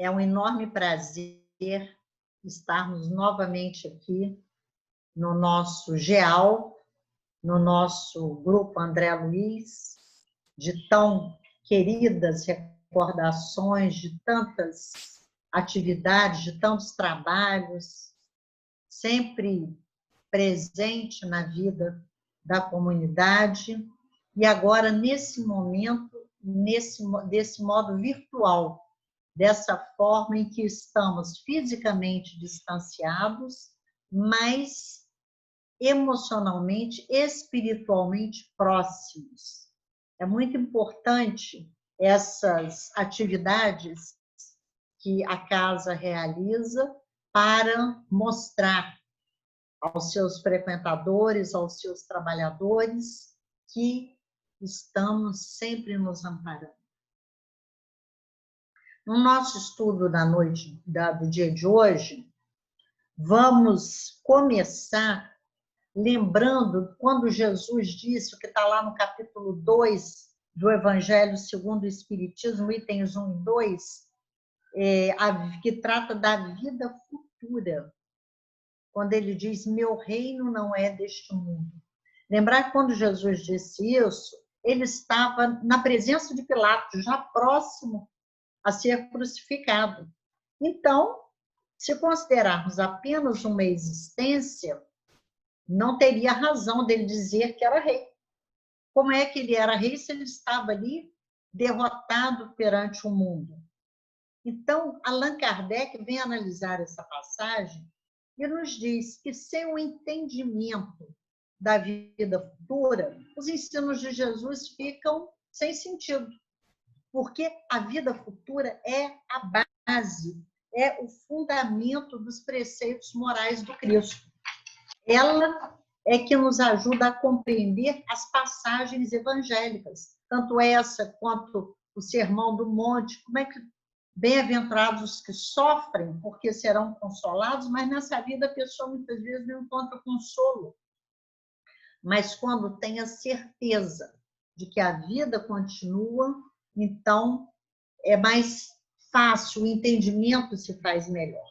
É um enorme prazer estarmos novamente aqui no nosso GEAL, no nosso grupo André Luiz, de tão queridas recordações, de tantas atividades, de tantos trabalhos, sempre presente na vida da comunidade, e agora, nesse momento, desse modo virtual, dessa forma em que estamos fisicamente distanciados, mas emocionalmente, espiritualmente próximos. É muito importante essas atividades que a casa realiza para mostrar aos seus frequentadores, aos seus trabalhadores, que estamos sempre nos amparando. No nosso estudo da noite, do dia de hoje, vamos começar lembrando quando Jesus disse, o que está lá no capítulo 2 do Evangelho segundo o Espiritismo, itens 1 e 2, que trata da vida futura, quando ele diz, meu reino não é deste mundo. Lembrar que quando Jesus disse isso, ele estava na presença de Pilatos, já próximo a ser crucificado. Então, se considerarmos apenas uma existência, não teria razão dele dizer que era rei. Como é que ele era rei se ele estava ali derrotado perante o mundo? Então, Allan Kardec vem analisar essa passagem e nos diz que sem o entendimento da vida futura, os ensinos de Jesus ficam sem sentido, porque a vida futura é a base, é o fundamento dos preceitos morais do Cristo. Ela é que nos ajuda a compreender as passagens evangélicas, tanto essa quanto o Sermão do Monte, como é que bem-aventurados os que sofrem, porque serão consolados, mas nessa vida a pessoa muitas vezes não encontra consolo. Mas quando tem a certeza de que a vida continua, então é mais fácil, o entendimento se faz melhor.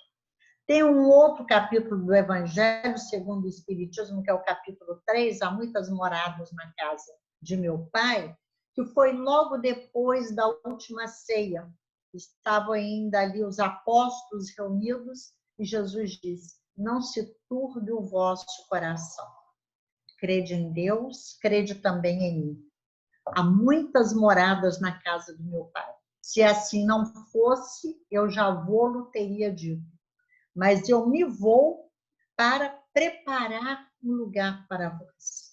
Tem um outro capítulo do Evangelho segundo o Espiritismo, que é o capítulo 3, há muitas moradas na casa de meu pai, que foi logo depois da última ceia. Estavam ainda ali os apóstolos reunidos e Jesus disse, não se turbe o vosso coração. Crede em Deus, crede também em mim. Há muitas moradas na casa do meu pai. Se assim não fosse, eu já vou-lo teria dito. Mas eu me vou para preparar um lugar para vós.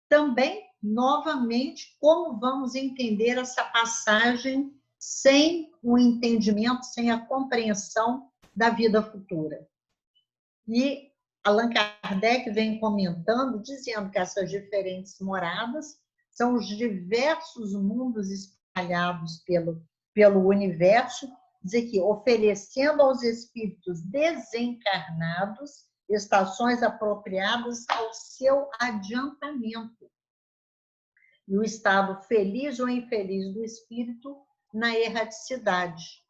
Também, novamente, como vamos entender essa passagem sem o entendimento, sem a compreensão da vida futura? E Allan Kardec vem comentando, dizendo que essas diferentes moradas são os diversos mundos espalhados pelo universo, dizer que oferecendo aos espíritos desencarnados estações apropriadas ao seu adiantamento. E o estado feliz ou infeliz do espírito na erraticidade.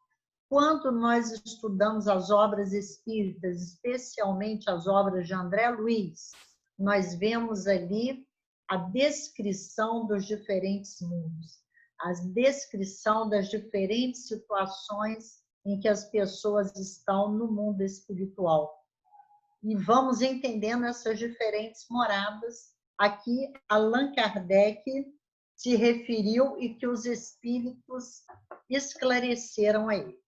Quando nós estudamos as obras espíritas, especialmente as obras de André Luiz, nós vemos ali a descrição dos diferentes mundos, a descrição das diferentes situações em que as pessoas estão no mundo espiritual. E vamos entendendo essas diferentes moradas. Aqui, Allan Kardec se referiu e que os espíritos esclareceram a ele.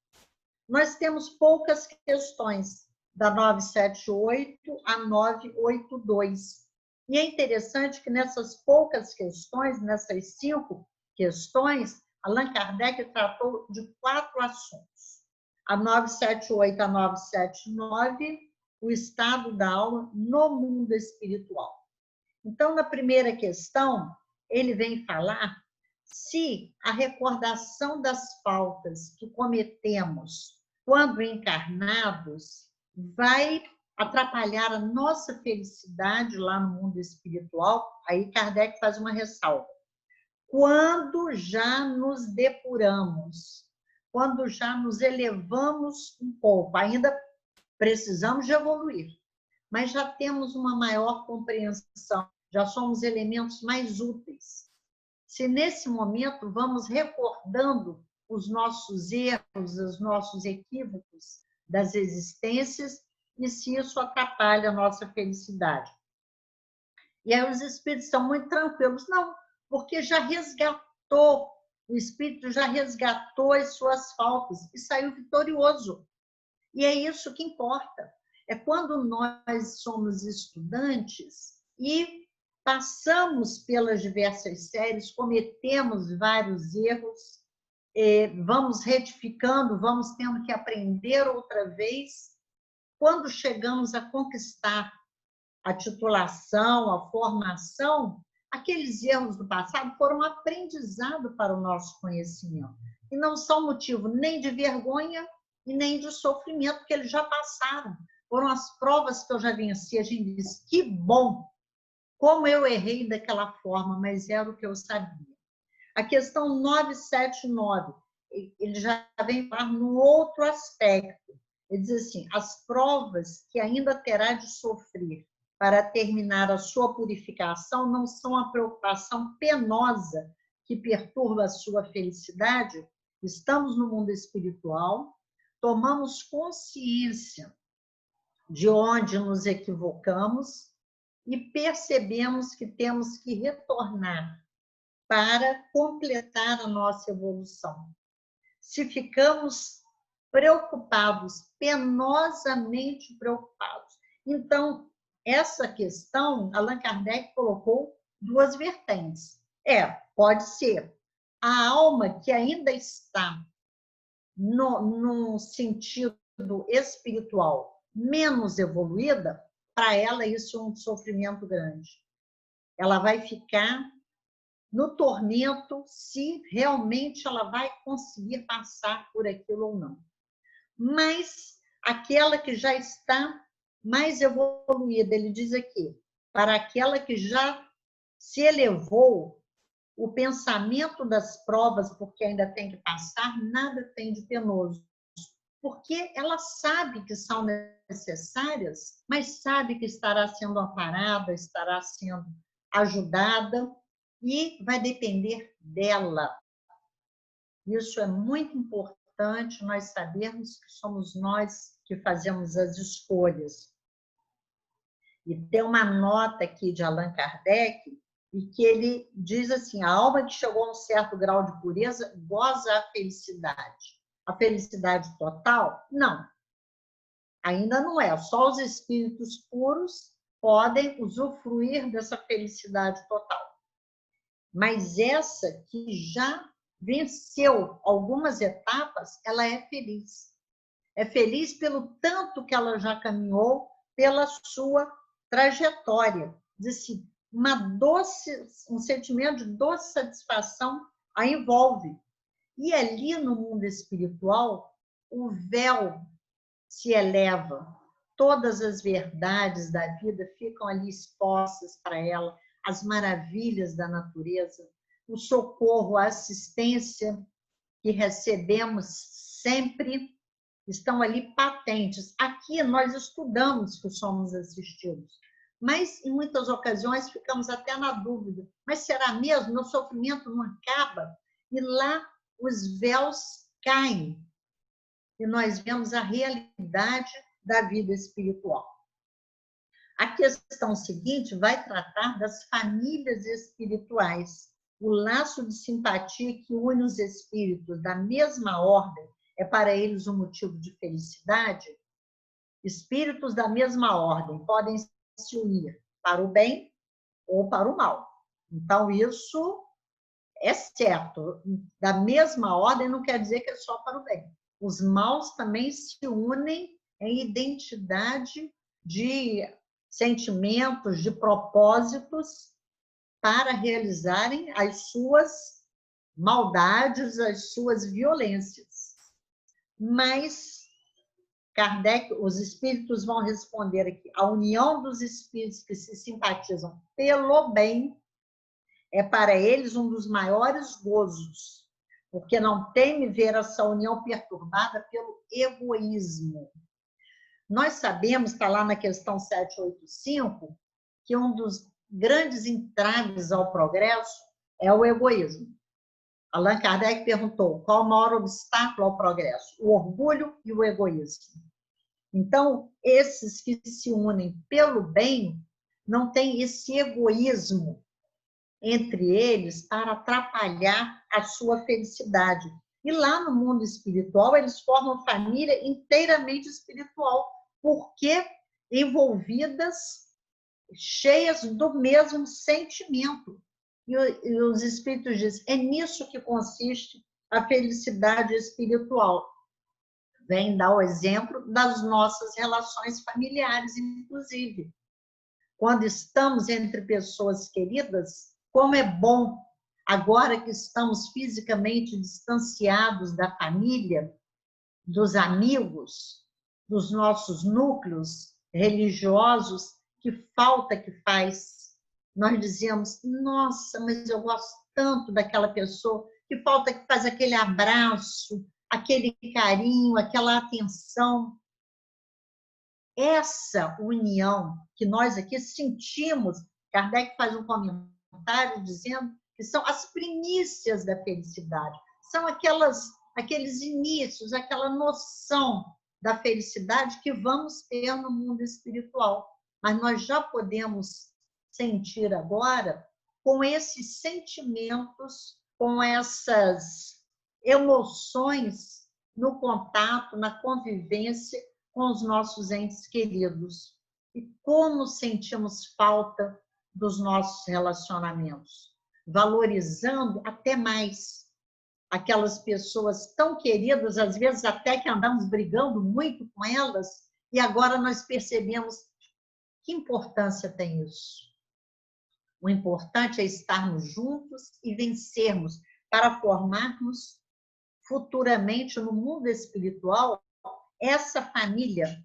Nós temos poucas questões, da 978 a 982. E é interessante que nessas poucas questões, nessas 5 questões, Allan Kardec tratou de 4 assuntos. A 978 a 979, o estado da alma no mundo espiritual. Então, na primeira questão, ele vem falar se a recordação das faltas que cometemos quando encarnados vai atrapalhar a nossa felicidade lá no mundo espiritual. Aí Kardec faz uma ressalva. Quando já nos depuramos, quando já nos elevamos um pouco. Ainda precisamos de evoluir, mas já temos uma maior compreensão, já somos elementos mais úteis. Se nesse momento vamos recordando os nossos erros, os nossos equívocos das existências, e se isso atrapalha a nossa felicidade. E aí os espíritos são muito tranquilos. Não, porque já resgatou, o espírito já resgatou as suas faltas e saiu vitorioso. E é isso que importa. É quando nós somos estudantes e passamos pelas diversas séries, cometemos vários erros, vamos retificando, vamos tendo que aprender outra vez. Quando chegamos a conquistar a titulação, a formação, aqueles erros do passado foram aprendizado para o nosso conhecimento. E não são motivo nem de vergonha e nem de sofrimento, porque eles já passaram. Foram as provas que eu já venci. A gente diz, que bom, como eu errei daquela forma, mas era o que eu sabia. A questão 979, ele já vem falar num outro aspecto. Ele diz assim, as provas que ainda terá de sofrer para terminar a sua purificação não são a preocupação penosa que perturba a sua felicidade. Estamos no mundo espiritual, tomamos consciência de onde nos equivocamos e percebemos que temos que retornar para completar a nossa evolução. Se ficamos preocupados, penosamente preocupados. Então, essa questão, Allan Kardec colocou duas vertentes. Pode ser a alma que ainda está no sentido espiritual menos evoluída, para ela isso é um sofrimento grande. Ela vai ficar no tormento se realmente ela vai conseguir passar por aquilo ou não. Mas aquela que já está mais evoluída, ele diz aqui, para aquela que já se elevou, o pensamento das provas, porque ainda tem que passar, nada tem de penoso. Porque ela sabe que são necessárias, mas sabe que estará sendo amparada, estará sendo ajudada, e vai depender dela. Isso é muito importante, nós sabermos que somos nós que fazemos as escolhas. E tem uma nota aqui de Allan Kardec, e que ele diz assim, a alma que chegou a um certo grau de pureza goza a felicidade. A felicidade total? Não. Ainda não é. Só os espíritos puros podem usufruir dessa felicidade total. Mas essa que já venceu algumas etapas, ela é feliz. É feliz pelo tanto que ela já caminhou, pela sua trajetória. Diz assim, um sentimento de doce satisfação a envolve. E ali no mundo espiritual, o véu se eleva. Todas as verdades da vida ficam ali expostas para ela, as maravilhas da natureza, o socorro, a assistência que recebemos sempre estão ali patentes. Aqui nós estudamos que somos assistidos, mas em muitas ocasiões ficamos até na dúvida, mas será mesmo? Meu sofrimento não acaba? E lá os véus caem e nós vemos a realidade da vida espiritual. A questão seguinte vai tratar das famílias espirituais. O laço de simpatia que une os espíritos da mesma ordem é para eles um motivo de felicidade? Espíritos da mesma ordem podem se unir para o bem ou para o mal. Então, isso é certo. Da mesma ordem não quer dizer que é só para o bem. Os maus também se unem em identidade de sentimentos, de propósitos para realizarem as suas maldades, as suas violências. Mas Kardec, os espíritos vão responder aqui, a união dos espíritos que se simpatizam pelo bem é para eles um dos maiores gozos, porque não teme ver essa união perturbada pelo egoísmo. Nós sabemos, está lá na questão 785, que um dos grandes entraves ao progresso é o egoísmo. Allan Kardec perguntou qual o maior obstáculo ao progresso? O orgulho e o egoísmo. Então, esses que se unem pelo bem não têm esse egoísmo entre eles para atrapalhar a sua felicidade. E lá no mundo espiritual, eles formam família inteiramente espiritual, porque envolvidas, cheias do mesmo sentimento. E os espíritos dizem, é nisso que consiste a felicidade espiritual. Vem dar o exemplo das nossas relações familiares, inclusive. Quando estamos entre pessoas queridas, como é bom, agora que estamos fisicamente distanciados da família, dos amigos, dos nossos núcleos religiosos, que falta que faz. Nós dizemos, nossa, mas eu gosto tanto daquela pessoa, que falta que faz aquele abraço, aquele carinho, aquela atenção. Essa união que nós aqui sentimos, Kardec faz um comentário dizendo que são as primícias da felicidade, são aqueles inícios, aquela noção da felicidade que vamos ter no mundo espiritual. Mas nós já podemos sentir agora com esses sentimentos, com essas emoções no contato, na convivência com os nossos entes queridos. E como sentimos falta dos nossos relacionamentos, valorizando até mais aquelas pessoas tão queridas, às vezes até que andamos brigando muito com elas, e agora nós percebemos que importância tem isso. O importante é estarmos juntos e vencermos para formarmos futuramente no mundo espiritual essa família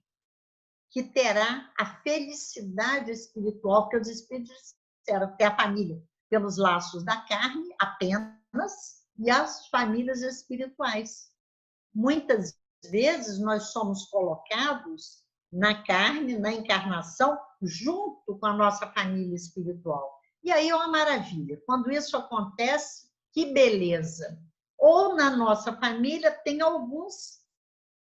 que terá a felicidade espiritual, porque os espíritos disseram que é a família pelos laços da carne apenas e as famílias espirituais. Muitas vezes nós somos colocados na carne, na encarnação, junto com a nossa família espiritual. E aí é uma maravilha. Quando isso acontece, que beleza. Ou na nossa família tem alguns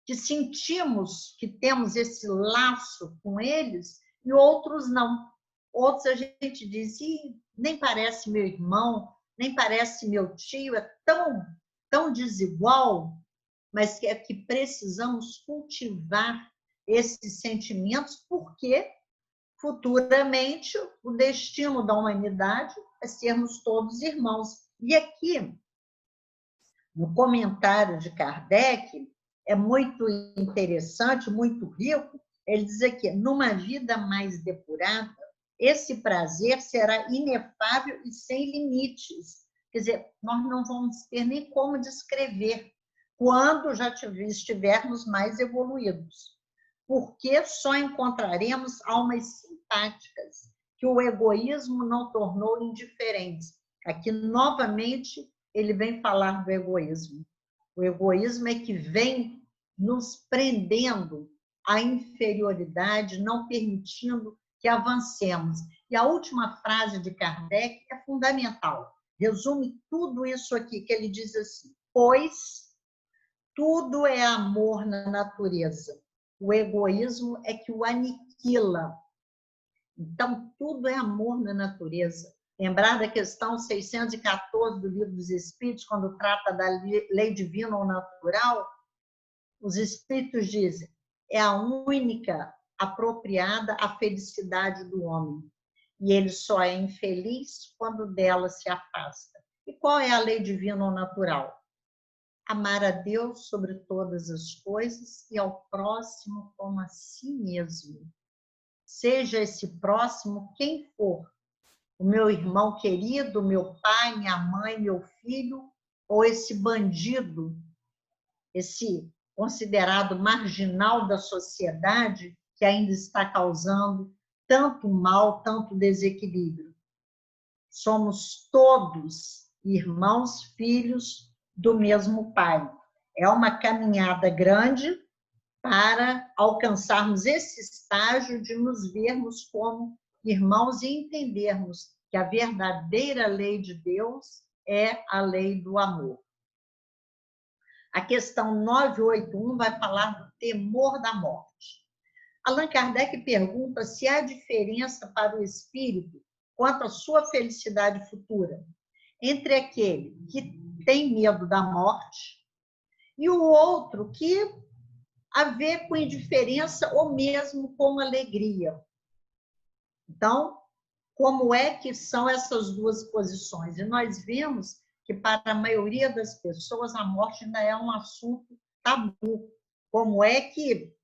que sentimos que temos esse laço com eles e outros não. Outros a gente diz, nem parece meu irmão, nem parece meu tio, é tão desigual, mas que é que precisamos cultivar esses sentimentos, porque futuramente o destino da humanidade é sermos todos irmãos. E aqui, no comentário de Kardec, é muito interessante, muito rico, ele diz aqui, numa vida mais depurada, esse prazer será inefável e sem limites. Quer dizer, nós não vamos ter nem como descrever quando já estivermos mais evoluídos, porque só encontraremos almas simpáticas, que o egoísmo não tornou indiferentes. Aqui, novamente, ele vem falar do egoísmo. O egoísmo é que vem nos prendendo à inferioridade, não permitindo que avancemos. E a última frase de Kardec é fundamental. Resume tudo isso aqui, que ele diz assim, pois tudo é amor na natureza. O egoísmo é que o aniquila. Então, tudo é amor na natureza. Lembrar da questão 614 do Livro dos Espíritos, quando trata da lei divina ou natural, os Espíritos dizem, é a única apropriada à felicidade do homem. E ele só é infeliz quando dela se afasta. E qual é a lei divina ou natural? Amar a Deus sobre todas as coisas e ao próximo como a si mesmo. Seja esse próximo quem for, o meu irmão querido, meu pai, minha mãe, meu filho, ou esse bandido, esse considerado marginal da sociedade, que ainda está causando tanto mal, tanto desequilíbrio. Somos todos irmãos, filhos do mesmo Pai. É uma caminhada grande para alcançarmos esse estágio de nos vermos como irmãos e entendermos que a verdadeira lei de Deus é a lei do amor. A questão 981 vai falar do temor da morte. Allan Kardec pergunta se há diferença para o espírito quanto à sua felicidade futura entre aquele que tem medo da morte e o outro que a vê com indiferença ou mesmo com alegria. Então, como é que são essas duas posições? E nós vemos que, para a maioria das pessoas, a morte ainda é um assunto tabu. Como é que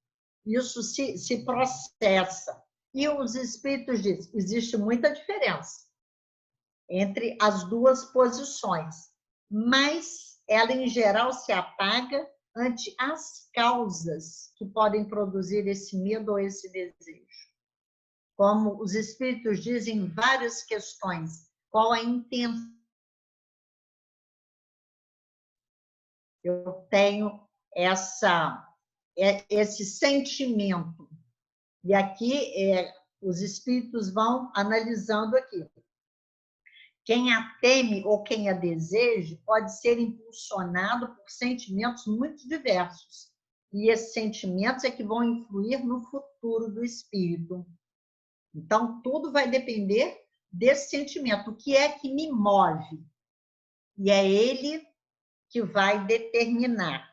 isso se processa? E os espíritos dizem, existe muita diferença entre as duas posições, mas ela, em geral, se apaga ante as causas que podem produzir esse medo ou esse desejo. Como os espíritos dizem em várias questões, qual a intenção? Eu tenho esse sentimento. E aqui os espíritos vão analisando aqui. Quem a teme ou quem a deseja pode ser impulsionado por sentimentos muito diversos. E esses sentimentos é que vão influir no futuro do espírito. Então, tudo vai depender desse sentimento. O que é que me move? E é ele que vai determinar.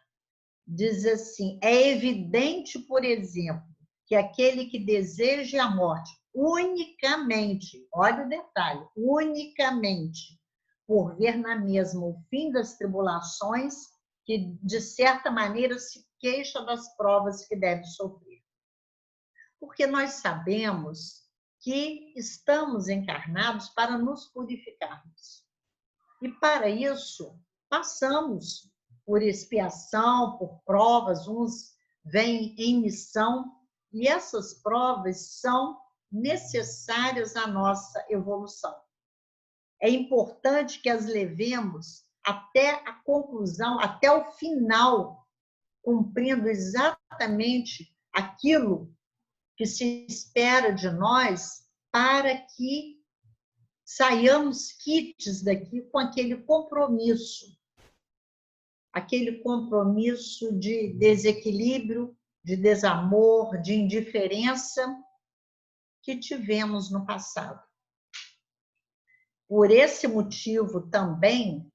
Diz assim, é evidente, por exemplo, que aquele que deseja a morte unicamente, olha o detalhe, unicamente, por ver na mesma o fim das tribulações, que, de certa maneira, se queixa das provas que deve sofrer. Porque nós sabemos que estamos encarnados para nos purificarmos. E, para isso, passamos por expiação, por provas, uns vêm em missão, e essas provas são necessárias à nossa evolução. É importante que as levemos até a conclusão, até o final, cumprindo exatamente aquilo que se espera de nós para que saiamos quites daqui com aquele compromisso de desequilíbrio, de desamor, de indiferença que tivemos no passado. Por esse motivo também,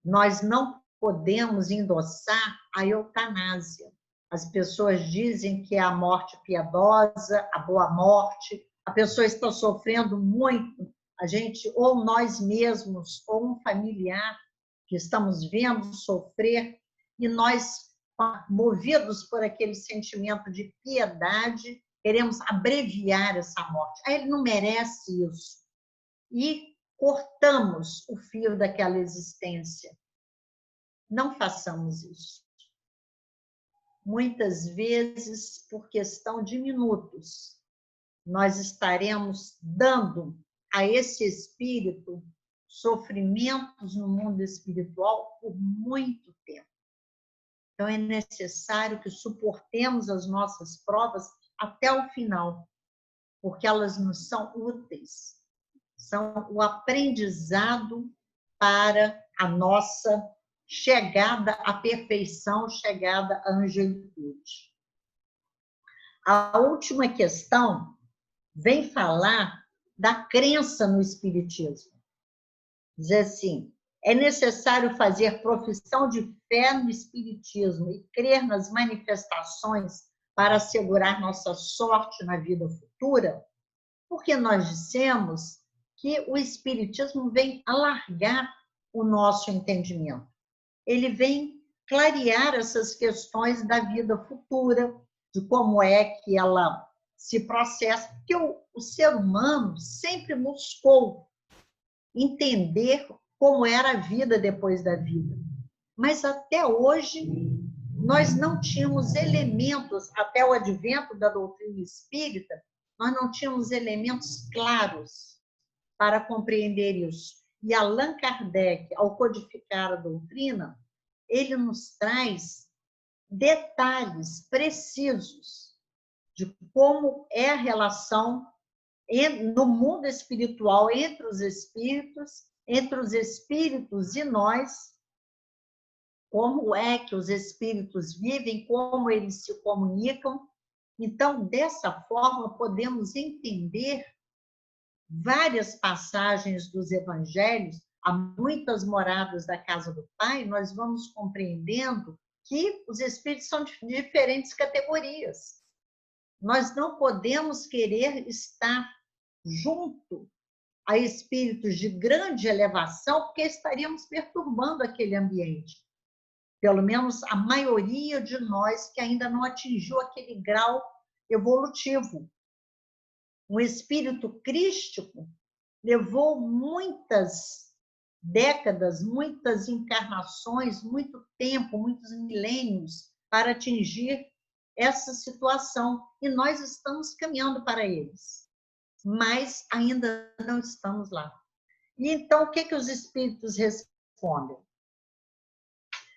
nós não podemos endossar a eutanásia. As pessoas dizem que é a morte piedosa, a boa morte, a pessoa está sofrendo muito, a gente, ou nós mesmos, ou um familiar que estamos vendo sofrer, e nós, movidos por aquele sentimento de piedade, queremos abreviar essa morte. Ah, ele não merece isso. E cortamos o fio daquela existência. Não façamos isso. Muitas vezes, por questão de minutos, nós estaremos dando a esse espírito sofrimentos no mundo espiritual por muito tempo. Então, é necessário que suportemos as nossas provas até o final, porque elas nos são úteis. São o aprendizado para a nossa chegada à perfeição, chegada à angelitude. A última questão vem falar da crença no espiritismo. Diz assim, é necessário fazer profissão de fé no espiritismo e crer nas manifestações para assegurar nossa sorte na vida futura? Porque nós dissemos que o espiritismo vem alargar o nosso entendimento. Ele vem clarear essas questões da vida futura, de como é que ela se processa, porque o ser humano sempre buscou entender como era a vida depois da vida. Mas até hoje nós não tínhamos elementos, até o advento da doutrina espírita, nós não tínhamos elementos claros para compreender isso. E Allan Kardec, ao codificar a doutrina, ele nos traz detalhes precisos de como é a relação no mundo espiritual entre os espíritos e nós, como é que os espíritos vivem, como eles se comunicam. Então, dessa forma, podemos entender várias passagens dos evangelhos. Há muitas moradas da casa do Pai, nós vamos compreendendo que os espíritos são de diferentes categorias. Nós não podemos querer estar junto a espíritos de grande elevação, porque estaríamos perturbando aquele ambiente. Pelo menos a maioria de nós que ainda não atingiu aquele grau evolutivo. Um espírito crístico levou muitas décadas, muitas encarnações, muito tempo, muitos milênios para atingir essa situação. E nós estamos caminhando para eles, mas ainda não estamos lá. E então, o que os espíritos respondem?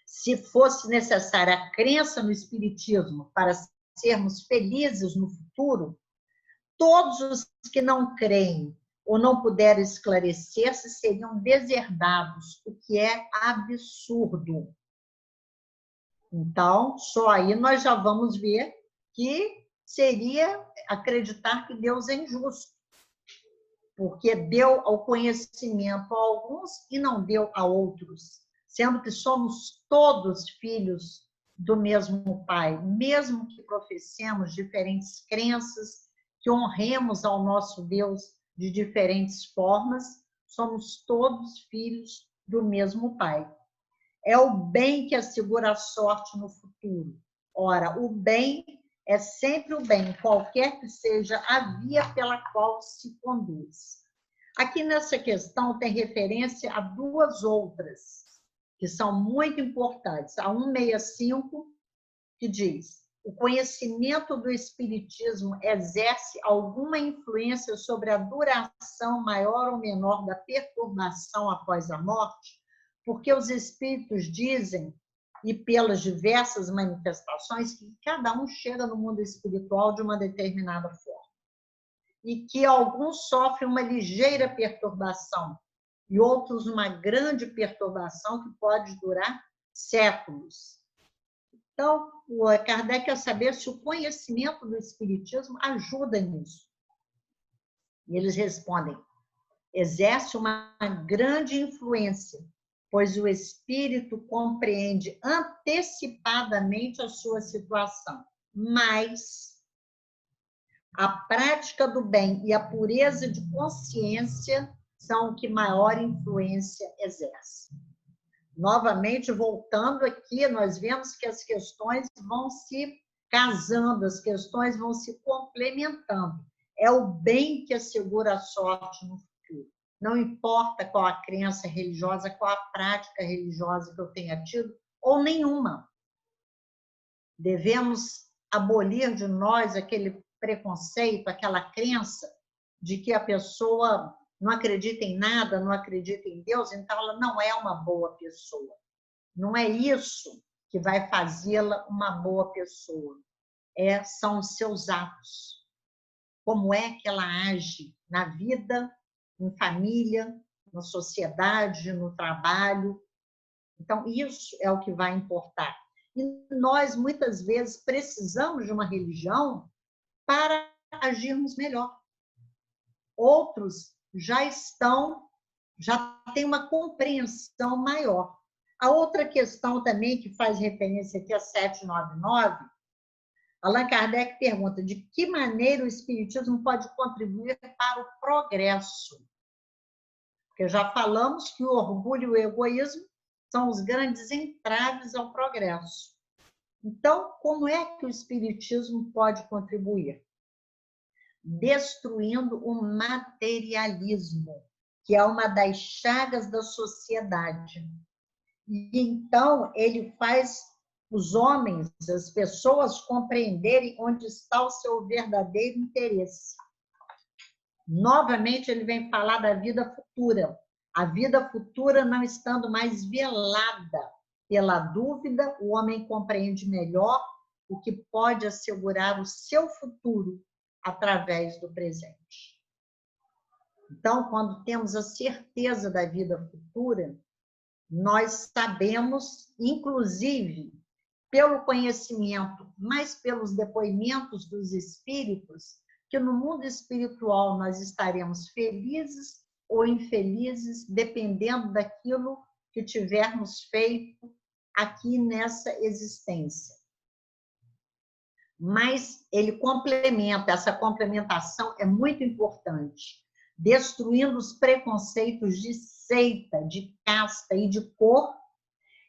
Se fosse necessária a crença no espiritismo para sermos felizes no futuro, todos os que não creem ou não puderam esclarecer-se seriam deserdados, o que é absurdo. Então, só aí nós já vamos ver que seria acreditar que Deus é injusto, porque deu ao conhecimento a alguns e não deu a outros, sendo que somos todos filhos do mesmo Pai, mesmo que professemos diferentes crenças, que honremos ao nosso Deus de diferentes formas, somos todos filhos do mesmo Pai. É o bem que assegura a sorte no futuro. Ora, o bem é sempre o bem, qualquer que seja a via pela qual se conduz. Aqui nessa questão tem referência a duas outras, que são muito importantes. A 165, que diz: o conhecimento do espiritismo exerce alguma influência sobre a duração maior ou menor da perturbação após a morte? Porque os espíritos dizem, e pelas diversas manifestações, que cada um chega no mundo espiritual de uma determinada forma. E que alguns sofrem uma ligeira perturbação e outros uma grande perturbação que pode durar séculos. Então, o Kardec quer saber se o conhecimento do espiritismo ajuda nisso. E eles respondem: exerce uma grande influência, pois o espírito compreende antecipadamente a sua situação. Mas a prática do bem e a pureza de consciência são o que maior influência exerce. Novamente, voltando aqui, nós vemos que as questões vão se casando, as questões vão se complementando. É o bem que assegura a sorte no futuro. Não importa qual a crença religiosa, qual a prática religiosa que eu tenha tido, ou nenhuma. Devemos abolir de nós aquele preconceito, aquela crença de que a pessoa não acredita em nada, não acredita em Deus, então ela não é uma boa pessoa. Não é isso que vai fazê-la uma boa pessoa. São os seus atos. Como é que ela age na vida, em família, na sociedade, no trabalho. Então, isso é o que vai importar. E nós, muitas vezes, precisamos de uma religião para agirmos melhor. Outros já têm uma compreensão maior. A outra questão também que faz referência aqui a 799, Allan Kardec pergunta: de que maneira o espiritismo pode contribuir para o progresso? Porque já falamos que o orgulho e o egoísmo são os grandes entraves ao progresso. Então, como é que o espiritismo pode contribuir? Destruindo o materialismo, que é uma das chagas da sociedade. E então ele faz os homens, as pessoas, compreenderem onde está o seu verdadeiro interesse. Novamente ele vem falar da vida futura. A vida futura não estando mais velada Pela dúvida, o homem compreende melhor o que pode assegurar o seu futuro através do presente. Então, quando temos a certeza da vida futura, nós sabemos, inclusive, pelo conhecimento, mas pelos depoimentos dos espíritos, que no mundo espiritual nós estaremos felizes ou infelizes, dependendo daquilo que tivermos feito aqui nessa existência. Mas ele complementa, essa complementação é muito importante, destruindo os preconceitos de seita, de casta e de cor.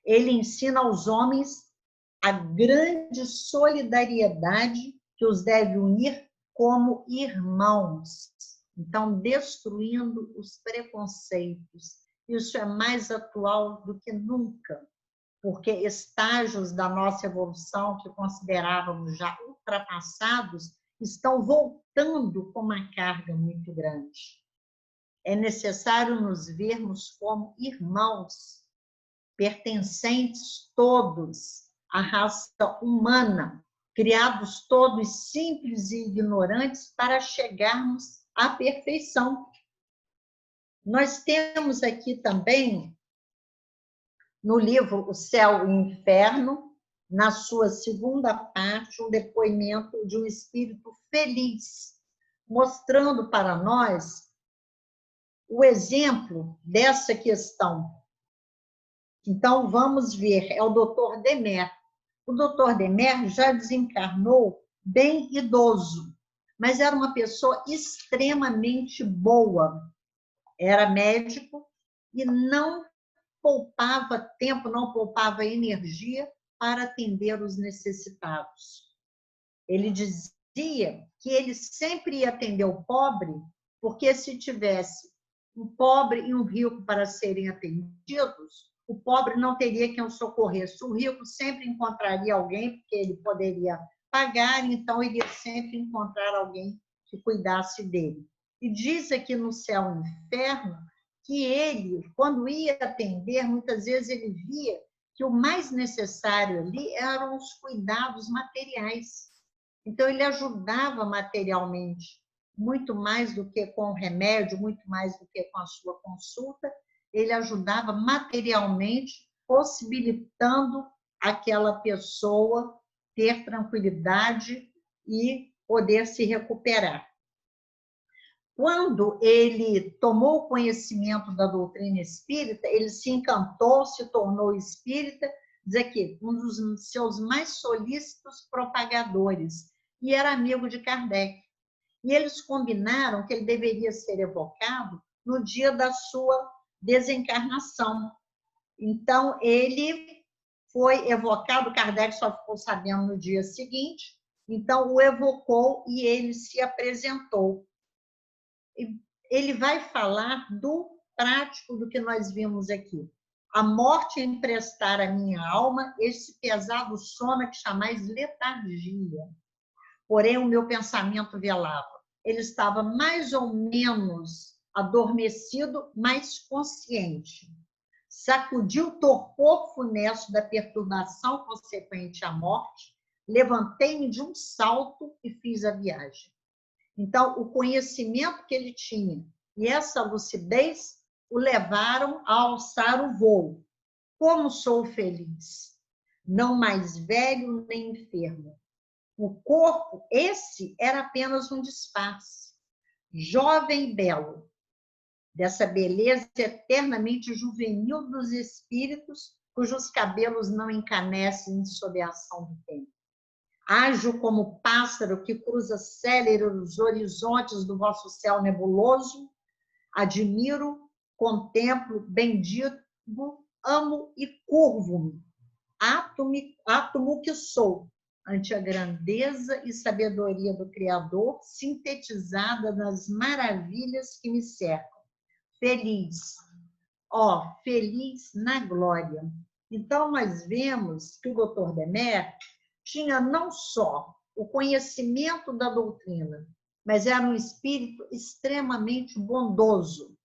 Ele ensina aos homens a grande solidariedade que os deve unir como irmãos. Então, destruindo os preconceitos. Isso é mais atual do que nunca, porque estágios da nossa evolução que considerávamos já ultrapassados estão voltando com uma carga muito grande. É necessário nos vermos como irmãos, pertencentes todos à raça humana, criados todos simples e ignorantes para chegarmos à perfeição. Nós temos aqui também, no livro O Céu e o Inferno, na sua segunda parte, um depoimento de um espírito feliz, mostrando para nós o exemplo dessa questão. Então, vamos ver, é o Dr. Demer. O Dr. Demer já desencarnou bem idoso, mas era uma pessoa extremamente boa. Era médico e não poupava tempo, não poupava energia para atender os necessitados. Ele dizia que ele sempre ia atender o pobre, porque se tivesse um pobre e um rico para serem atendidos, o pobre não teria quem o socorresse. O rico sempre encontraria alguém, porque ele poderia pagar, então ele ia sempre encontrar alguém que cuidasse dele. E diz aqui no Céu e no Inferno que ele, quando ia atender, muitas vezes ele via que o mais necessário ali eram os cuidados materiais. Então, ele ajudava materialmente, muito mais do que com o remédio, muito mais do que com a sua consulta, ele ajudava materialmente, possibilitando aquela pessoa ter tranquilidade e poder se recuperar. Quando ele tomou conhecimento da doutrina espírita, ele se encantou, se tornou espírita, diz aqui, um dos seus mais solícitos propagadores, e era amigo de Kardec. E eles combinaram que ele deveria ser evocado no dia da sua desencarnação. Então, ele foi evocado, Kardec só ficou sabendo no dia seguinte, então o evocou e ele se apresentou. Ele vai falar do prático do que nós vimos aqui. A morte emprestar à minha alma esse pesado sono que chamais letargia. Porém, o meu pensamento velava. Ele estava mais ou menos adormecido, mas consciente. Sacudiu o torpor funesto da perturbação consequente à morte, levantei-me de um salto e fiz a viagem. Então, o conhecimento que ele tinha e essa lucidez o levaram a alçar o voo. Como sou feliz! Não mais velho nem enfermo. O corpo, esse era apenas um disfarce. Jovem e belo, dessa beleza eternamente juvenil dos espíritos, cujos cabelos não encanecem sob a ação do tempo. Ágil como pássaro que cruza célere os horizontes do vosso céu nebuloso, admiro, contemplo, bendigo, amo e curvo-me, átomo que sou, ante a grandeza e sabedoria do Criador, sintetizada nas maravilhas que me cercam. Feliz, feliz na glória. Então, nós vemos que o Dr. Demer tinha não só o conhecimento da doutrina, mas era um espírito extremamente bondoso.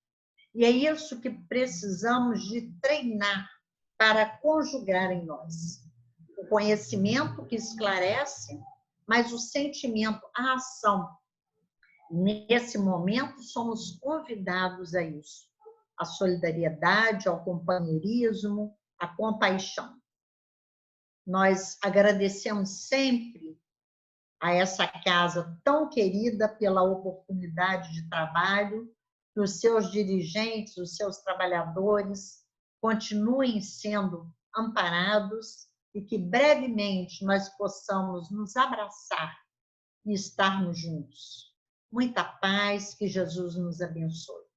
E é isso que precisamos de treinar para conjugar em nós o conhecimento que esclarece, mas o sentimento, a ação. Nesse momento, somos convidados a isso, a solidariedade, ao companheirismo, à compaixão. Nós agradecemos sempre a essa casa tão querida pela oportunidade de trabalho, que os seus dirigentes, os seus trabalhadores continuem sendo amparados e que brevemente nós possamos nos abraçar e estarmos juntos. Muita paz, que Jesus nos abençoe.